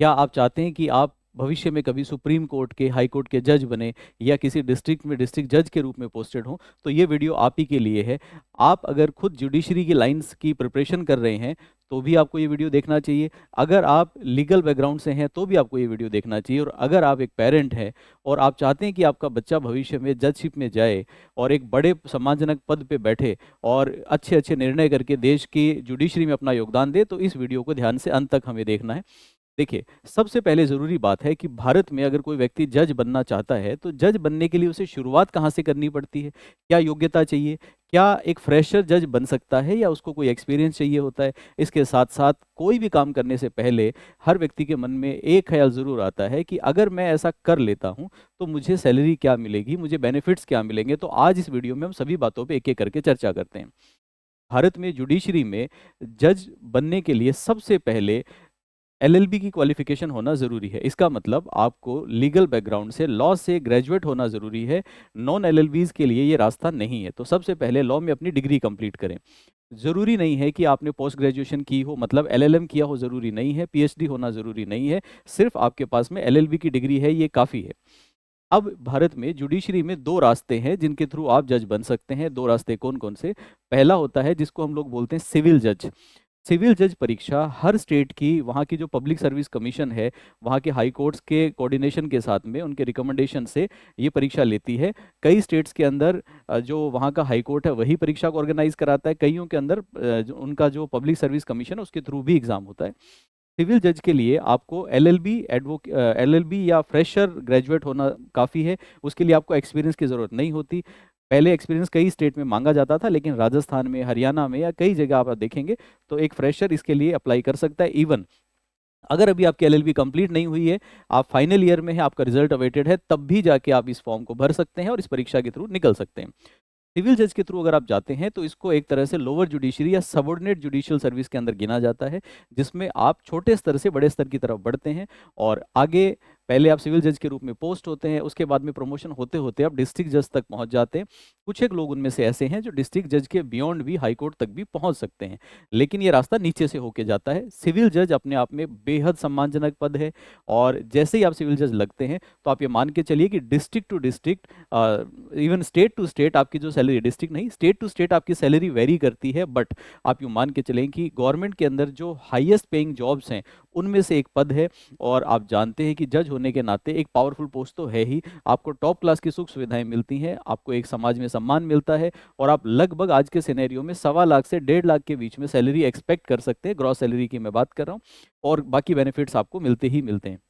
क्या आप चाहते हैं कि आप भविष्य में कभी सुप्रीम कोर्ट के, हाई कोर्ट के जज बने या किसी डिस्ट्रिक्ट में डिस्ट्रिक्ट जज के रूप में पोस्टेड हो, तो ये वीडियो आप ही के लिए है। आप अगर खुद जुडिशरी की लाइंस की प्रिपरेशन कर रहे हैं तो भी आपको ये वीडियो देखना चाहिए। अगर आप लीगल बैकग्राउंड से हैं तो भी आपको ये वीडियो देखना चाहिए। और अगर आप एक पेरेंट हैं और आप चाहते हैं कि आपका बच्चा भविष्य में जजशिप में जाए और एक बड़े सम्मानजनक पद पे बैठे और अच्छे अच्छे निर्णय करके देश की जुडिशरी में अपना योगदान दे, तो इस वीडियो को ध्यान से अंत तक हमें देखना है। देखिए, सबसे पहले ज़रूरी बात है कि भारत में अगर कोई व्यक्ति जज बनना चाहता है तो जज बनने के लिए उसे शुरुआत कहाँ से करनी पड़ती है, क्या योग्यता चाहिए, क्या एक फ्रेशर जज बन सकता है या उसको कोई एक्सपीरियंस चाहिए होता है। इसके साथ साथ कोई भी काम करने से पहले हर व्यक्ति के मन में एक ख्याल ज़रूर आता है कि अगर मैं ऐसा कर लेता हूँ तो मुझे सैलरी क्या मिलेगी, मुझे बेनिफिट्स क्या मिलेंगे। तो आज इस वीडियो में हम सभी बातों पर एक एक करके चर्चा करते हैं। भारत में जुडिशरी में जज बनने के लिए सबसे पहले एलएलबी की क्वालिफिकेशन होना ज़रूरी है। इसका मतलब आपको लीगल बैकग्राउंड से, लॉ से ग्रेजुएट होना ज़रूरी है। नॉन एलएलबीज़ के लिए ये रास्ता नहीं है। तो सबसे पहले लॉ में अपनी डिग्री कंप्लीट करें। ज़रूरी नहीं है कि आपने पोस्ट ग्रेजुएशन की हो, मतलब एलएलएम किया हो, ज़रूरी नहीं है। पीएचडी होना ज़रूरी नहीं है। सिर्फ आपके पास में एलएलबी की डिग्री है, ये काफ़ी है। अब भारत में जुडिशरी में दो रास्ते हैं जिनके थ्रू आप जज बन सकते हैं। दो रास्ते कौन कौन से? पहला होता है जिसको हम लोग बोलते हैं सिविल जज। सिविल जज परीक्षा हर स्टेट की, वहाँ की जो पब्लिक सर्विस कमीशन है, वहाँ के हाई कोर्ट्स के कोऑर्डिनेशन के साथ में, उनके रिकमेंडेशन से ये परीक्षा लेती है। कई स्टेट्स के अंदर जो वहाँ का हाई कोर्ट है वही परीक्षा को ऑर्गेनाइज कराता है। कईयों के अंदर उनका जो पब्लिक सर्विस कमीशन है उसके थ्रू भी एग्जाम होता है। सिविल जज के लिए आपको एलएलबी या फ्रेशर ग्रेजुएट होना काफ़ी है। उसके लिए आपको एक्सपीरियंस की ज़रूरत नहीं होती। पहले एक्सपीरियंस कई स्टेट में मांगा जाता था, लेकिन राजस्थान में, हरियाणा में या कई जगह आप देखेंगे तो एक फ्रेशर इसके लिए अप्लाई कर सकता है। इवन अगर अभी आपकी एलएलबी कंप्लीट नहीं हुई है, आप फाइनल ईयर में हैं, आपका रिजल्ट अवेटेड है, तब भी जाके आप इस फॉर्म को भर सकते हैं और इस परीक्षा के थ्रू निकल सकते हैं। सिविल जज के थ्रू अगर आप जाते हैं तो इसको एक तरह से लोअर जुडिशरी या सबऑर्डिनेट जुडिशियल सर्विस के अंदर गिना जाता है, जिसमें आप छोटे स्तर से बड़े स्तर की तरफ बढ़ते हैं और आगे पहले आप सिविल जज के रूप में पोस्ट होते हैं, उसके बाद में प्रमोशन होते होते आप डिस्ट्रिक्ट जज तक पहुंच जाते हैं। कुछ एक लोग उनमें से ऐसे हैं जो डिस्ट्रिक्ट जज के बियॉन्ड भी हाई कोर्ट तक भी पहुंच सकते हैं, लेकिन ये रास्ता नीचे से होके जाता है। सिविल जज अपने आप में बेहद सम्मानजनक पद है और जैसे ही आप सिविल जज लगते हैं तो आप ये मान के चलिए कि district to district, even state to state आपकी जो सैलरी, डिस्ट्रिक्ट नहीं, स्टेट टू स्टेट आपकी सैलरी वेरी करती है। बट आप यूँ मान के चलें कि गवर्नमेंट के अंदर जो हाईएस्ट पेइंग जॉब्स हैं उनमें से एक पद है। और आप जानते हैं कि जज होने के नाते एक पावरफुल पोस्ट तो है ही, आपको टॉप क्लास की सुख सुविधाएं मिलती हैं, आपको एक समाज में सम्मान मिलता है और आप लगभग आज के सिनेरियो में 1.25 लाख से 1.5 लाख के बीच में सैलरी एक्सपेक्ट कर सकते हैं। ग्रॉस सैलरी की मैं बात कर रहा हूँ, और बाकी बेनिफिट्स आपको मिलते ही मिलते हैं।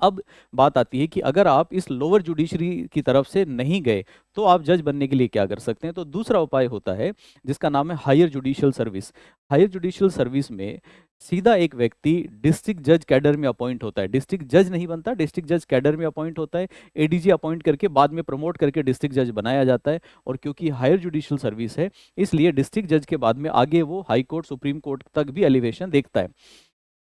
अब बात आती है कि अगर आप इस लोअर जुडिशरी की तरफ से नहीं गए तो आप जज बनने के लिए क्या कर सकते हैं। तो दूसरा उपाय होता है जिसका नाम है higher judicial service. Higher judicial service में सीधा एक व्यक्ति डिस्ट्रिक्ट जज कैडर में अपॉइंट होता है। डिस्ट्रिक्ट जज नहीं बनता, डिस्ट्रिक्ट जज कैडर में अपॉइंट होता है। एडीजी अपॉइंट करके बाद में प्रमोट करके डिस्ट्रिक्ट जज बनाया जाता है। और क्योंकि हायर जुडिशियल सर्विस है, इसलिए डिस्ट्रिक्ट जज के बाद में आगे वो हाई कोर्ट, सुप्रीम कोर्ट तक भी एलिवेशन देखता है।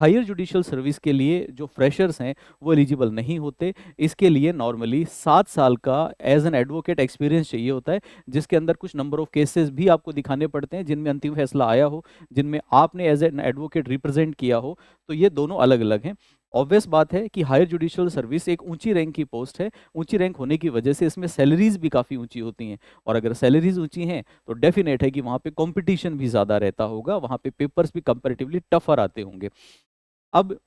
हायर जुडिशियल सर्विस के लिए जो फ्रेशर्स हैं वो एलिजिबल नहीं होते। इसके लिए नॉर्मली 7 साल का एज एन एडवोकेट एक्सपीरियंस चाहिए होता है, जिसके अंदर कुछ नंबर ऑफ केसेस भी आपको दिखाने पड़ते हैं जिनमें अंतिम फैसला आया हो, जिनमें आपने एज एन एडवोकेट रिप्रेजेंट किया हो। तो ये दोनों अलग अलग हैं। ऑब्वियस बात है कि हायर जुडिशियल सर्विस एक ऊंची रैंक की पोस्ट है। ऊंची रैंक होने की वजह से इसमें सैलरीज भी काफ़ी ऊंची होती हैं, और अगर सैलरीज ऊंची हैं तो डेफिनेट है कि वहाँ पे कंपटीशन भी ज़्यादा रहता होगा, वहाँ पे पेपर्स भी कंपैरेटिवली टफर आते होंगे। अब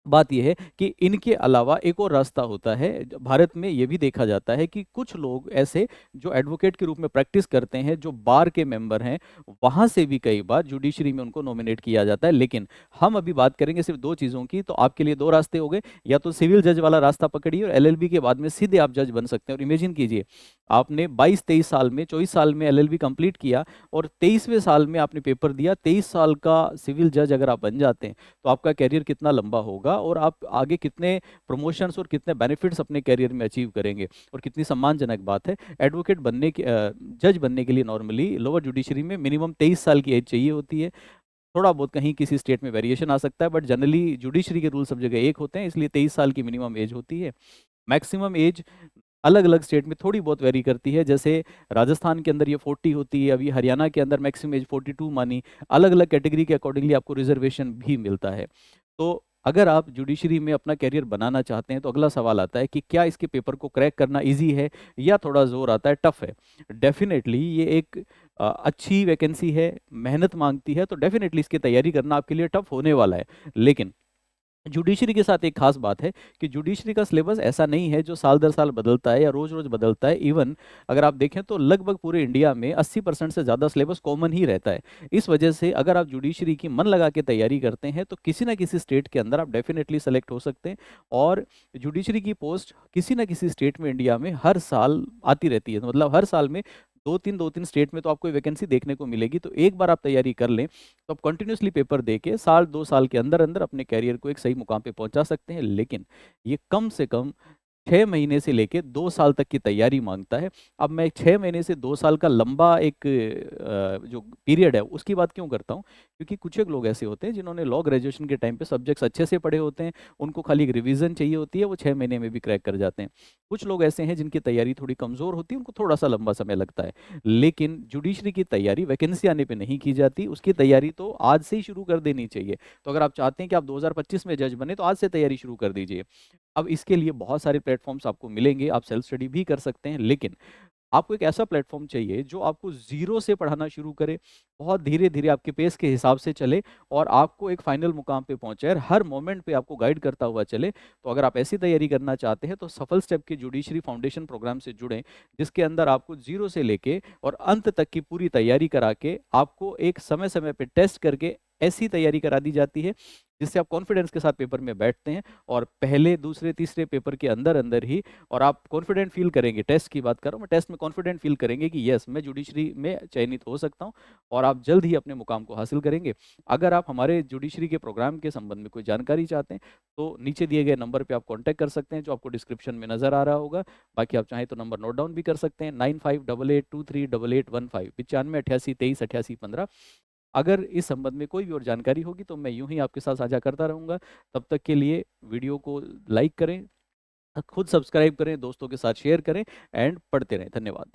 बात यह है कि इनके अलावा एक और रास्ता होता है। भारत में ये भी देखा जाता है कि कुछ लोग ऐसे जो एडवोकेट के रूप में प्रैक्टिस करते हैं, जो बार के मेंबर हैं, वहाँ से भी कई बार जुडिशरी में उनको नॉमिनेट किया जाता है। लेकिन हम अभी बात करेंगे सिर्फ दो चीज़ों की। तो आपके लिए दो रास्ते हो गए, या तो सिविल जज वाला रास्ता पकड़िए और एलएलबी के बाद में सीधे आप जज बन सकते हैं। और इमेजिन कीजिए, आपने 22-23 साल में, 24 साल में एलएलबी कंप्लीट किया और 23वें साल में आपने पेपर दिया। 23 साल का सिविल जज अगर आप बन जाते हैं तो आपका कैरियर कितना लंबा होगा और आप आगे कितने प्रमोशंस और कितने बेनिफिट्स अपने कैरियर में अचीव करेंगे, और कितनी सम्मानजनक बात है। एडवोकेट बनने के, जज बनने के लिए नॉर्मली लोअर जुडिशरी में मिनिमम 23 साल की एज चाहिए होती है। थोड़ा बहुत कहीं किसी स्टेट में वेरिएशन आ सकता है, बट जनरली जुडिशरी के रूल सब जगह एक होते हैं, इसलिए 23 साल की मिनिमम एज होती है। मैक्सिमम एज अलग अलग स्टेट में थोड़ी बहुत वेरी करती है। जैसे राजस्थान के अंदर ये 40 होती है, अभी हरियाणा के अंदर मैक्सिमम एज 42 मानी। अलग अलग कैटेगरी के अकॉर्डिंगली आपको रिजर्वेशन भी मिलता है। तो अगर आप जुडिशरी में अपना करियर बनाना चाहते हैं तो अगला सवाल आता है कि क्या इसके पेपर को क्रैक करना इजी है या थोड़ा जोर आता है, टफ है। डेफिनेटली ये एक अच्छी वैकेंसी है, मेहनत मांगती है, तो डेफिनेटली इसकी तैयारी करना आपके लिए टफ होने वाला है। लेकिन जुडिशरी के साथ एक खास बात है कि जुडिशरी का सिलेबस ऐसा नहीं है जो साल दर साल बदलता है या रोज रोज बदलता है। इवन अगर आप देखें तो लगभग पूरे इंडिया में 80% से ज़्यादा सिलेबस कॉमन ही रहता है। इस वजह से अगर आप जुडिशरी की मन लगा के तैयारी करते हैं तो किसी ना किसी स्टेट के अंदर आप डेफिनेटली सेलेक्ट हो सकते हैं। और जुडिशरी की पोस्ट किसी ना किसी स्टेट में इंडिया में हर साल आती रहती है, तो मतलब हर साल में दो तीन स्टेट में तो आपको वैकेंसी देखने को मिलेगी। तो एक बार आप तैयारी कर लें तो आप कंटिन्यूसली पेपर दे के साल 2 साल के अंदर अंदर अपने कैरियर को एक सही मुकाम पे पहुंचा सकते हैं। लेकिन ये कम से कम 6 महीने से लेके 2 साल तक की तैयारी मांगता है। अब मैं 6 महीने से 2 साल का लंबा एक जो पीरियड है उसकी बात क्यों करता हूँ, क्योंकि कुछ एक लोग ऐसे होते हैं जिन्होंने लॉ ग्रेजुएशन के टाइम पे सब्जेक्ट्स अच्छे से पढ़े होते हैं, उनको खाली एक रिवीजन चाहिए होती है, वो 6 महीने में भी क्रैक कर जाते हैं। कुछ लोग ऐसे हैं जिनकी तैयारी थोड़ी कमज़ोर होती है, उनको थोड़ा सा लंबा समय लगता है। लेकिन जुडिशरी की तैयारी वैकेंसी आने पे नहीं की जाती, उसकी तैयारी तो आज से ही शुरू कर देनी चाहिए। तो अगर आप चाहते हैं कि आप 2025 में जज बने तो आज से तैयारी शुरू कर दीजिए। अब इसके लिए बहुत सारे प्लेटफॉर्म्स आपको मिलेंगे, आप सेल्फ स्टडी भी कर सकते हैं, लेकिन आपको एक ऐसा प्लेटफॉर्म चाहिए जो आपको ज़ीरो से पढ़ाना शुरू करे, बहुत धीरे-धीरे आपके पेस के हिसाब से चले और आपको एक फाइनल मुकाम पे पहुँचाए और हर मोमेंट पे आपको गाइड करता हुआ चले। तो अगर आप ऐसी तैयारी करना चाहते हैं तो सफल स्टेप के जुडिशरी फाउंडेशन प्रोग्राम से जुड़ें, जिसके अंदर आपको ज़ीरो से लेके और अंत तक की पूरी तैयारी करा के आपको एक समय-समय पे टेस्ट करके ऐसी तैयारी करा दी जाती है, जिससे आप कॉन्फिडेंस के साथ पेपर में बैठते हैं और पहले, दूसरे, तीसरे पेपर के अंदर-अंदर ही और आप कॉन्फिडेंट फ़ील करेंगे, टेस्ट की बात कर रहा हूँ मैं, टेस्ट में कॉन्फिडेंट फ़ील करेंगे कि यस मैं जुडिशरी में चयनित हो सकता हूँ और आप जल्द ही अपने मुकाम को हासिल करेंगे। अगर आप हमारे जुडिशरी के प्रोग्राम के संबंध में कोई जानकारी चाहते हैं, तो नीचे दिए गए नंबर पे आप कॉन्टैक्ट कर सकते हैं, जो आपको डिस्क्रिप्शन में नज़र आ रहा होगा। बाकी आप चाहें तो नंबर नोट डाउन भी कर सकते हैं, 9588238815, 9588238815। अगर इस संबंध में कोई भी और जानकारी होगी तो मैं यूँ ही आपके साथ साझा करता रहूँगा। तब तक के लिए वीडियो को लाइक करें, खुद सब्सक्राइब करें, दोस्तों के साथ शेयर करें एंड पढ़ते रहें। धन्यवाद।